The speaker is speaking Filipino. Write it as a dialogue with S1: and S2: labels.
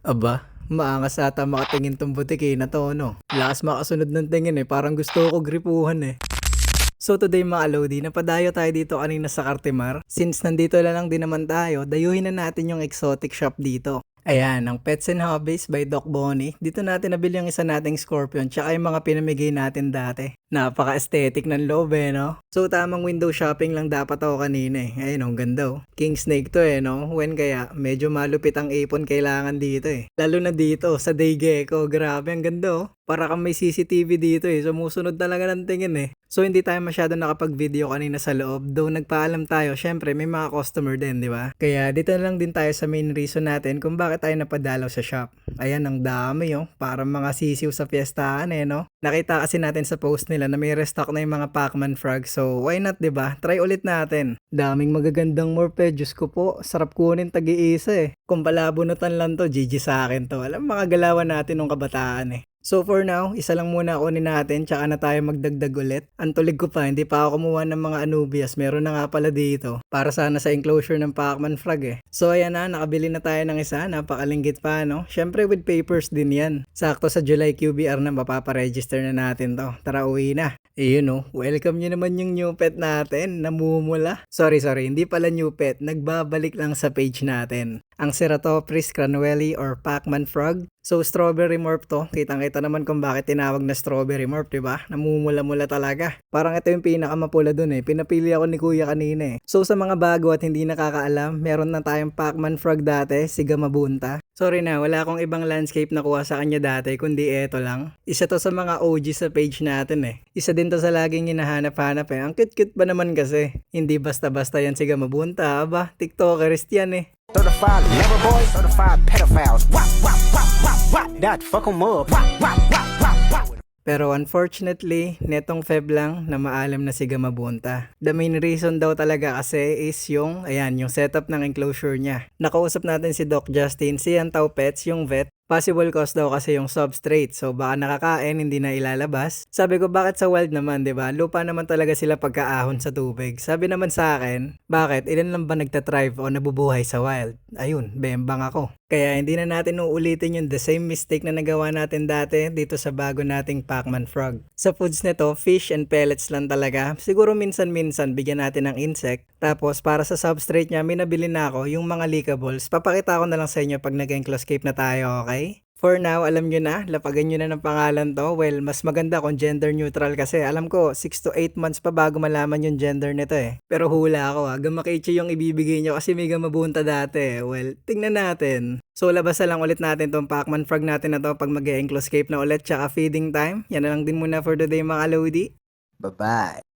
S1: Aba, maangas ata makatingin tong butiki na to, no? Lakas makasunod ng tingin eh, parang gusto ko gripuhan eh. So today mga Lodi, napadayo tayo dito kanina sa Cartimar. Since nandito lang din naman tayo, dayuhin na natin yung exotic shop dito. Ayan, ang Pets and Hobbies by Doc Bonnie. Dito natin nabili yung isa nating Scorpion tsaka yung mga pinamigay natin dati. Napaka-aesthetic ng loob eh, no? So tamang window shopping lang dapat ako kanina eh. Ayun, ang ganda oh. King Snake to eh, no? When kaya, medyo malupit ang ipon kailangan dito eh. Lalo na dito, sa Day Gecko. Grabe, ang ganda oh. Para kang may CCTV dito eh. Sumusunod talaga ng tingin eh. So hindi tayo masyado nakapag-video kanina sa loob. Though nagpaalam tayo, syempre may mga customer din, di ba? Kaya dito na lang din tayo sa main reason natin kung bakit tayo napadalaw sa shop. Ayan, ang dami oh. Parang mga sisiw sa fiestahan eh, no? Nakita kasi natin sa post nila na may restock na yung mga Pac-Man frog. So why not, di ba? Try ulit natin. Daming magagandang morphe. Diyos ko po, sarap kunin tagi-isa eh. Kung palabunutan lang to, GG sa akin to. Alam, mga galawan natin nung kabataan eh. So for now, isa lang muna kunin natin tsaka na tayo magdagdag ulit. Ang tulig ko pa, hindi pa ako kumuha ng mga Anubias. Meron na nga pala dito. Para sana sa enclosure ng Pac-Man frog eh. So ayan na, nakabili na tayo ng isa. Napakalinggit pa no. Syempre with papers din yan. Sakto sa July QBR na mapaparegister na natin to. Tara, uwi na. Eh no, welcome nyo naman yung new pet natin. Namumula. Sorry, hindi pala new pet. Nagbabalik lang sa page natin. Ang Ceratophrys cranuelli or Pac-Man frog. So strawberry morph to. Kitang-kita naman kung bakit tinawag na strawberry morph, 'di ba? Namumula-mula talaga. Parang ito yung pinakamapula dun eh. Pinapili ako ni Kuya kanina eh. So sa mga bago at hindi nakakaalam, meron na tayong Pac-Man frog dati, si Gamabunta. Sorry na, wala akong ibang landscape na kuha sa kanya dati, kundi eto lang. Isa to sa mga OG sa page natin eh. Isa din to sa laging hinahanap-hanap eh. Ang cute-cute ba naman kasi? Hindi basta-basta yan si Gamabunta, aba, TikTokerist yan eh.
S2: Certified lover boy, certified pedophiles. Wop, wop, wop, wop, wop. That fuck 'em up. Wop, wop, wop, wop, wop.
S1: Pero unfortunately, netong Feb lang na maalam na si Gamabunta. The main reason daw talaga kasi is yung setup ng enclosure niya. Nakausap natin si Doc Justin, si Antaw Pets, yung vet. Possible cause daw kasi yung substrate. So baka nakakain, hindi na ilalabas. Sabi ko, bakit sa wild naman, 'di ba? Lupa naman talaga sila pagkaahon sa tubig. Sabi naman sa akin, bakit? Ilan lang ba nagtatrive o nabubuhay sa wild? Ayun, bembang ako. Kaya hindi na natin uulitin yung the same mistake na nagawa natin dati dito sa bago nating Pac-Man frog. Sa foods nito, fish and pellets lang talaga. Siguro minsan-minsan bigyan natin ng insect. Tapos para sa substrate niya, may nabili na ako yung mga lickables. Papakita ko na lang sa inyo pag nag-encloscape na tayo, okay? For now, alam nyo na, lapagan nyo na ng pangalan to. Well, mas maganda kung gender neutral kasi alam ko, 6 to 8 months pa bago malaman yung gender nito eh. Pero hula ako Gamakichi yung ibibigay nyo kasi may Gamabunta dati. Well, tingnan natin. So, labas na lang ulit natin tong Pac-Man frog natin na to pag mag-encloscape na ulit tsaka feeding time. Yan na lang din muna for today mga Lodi.
S2: Bye-bye.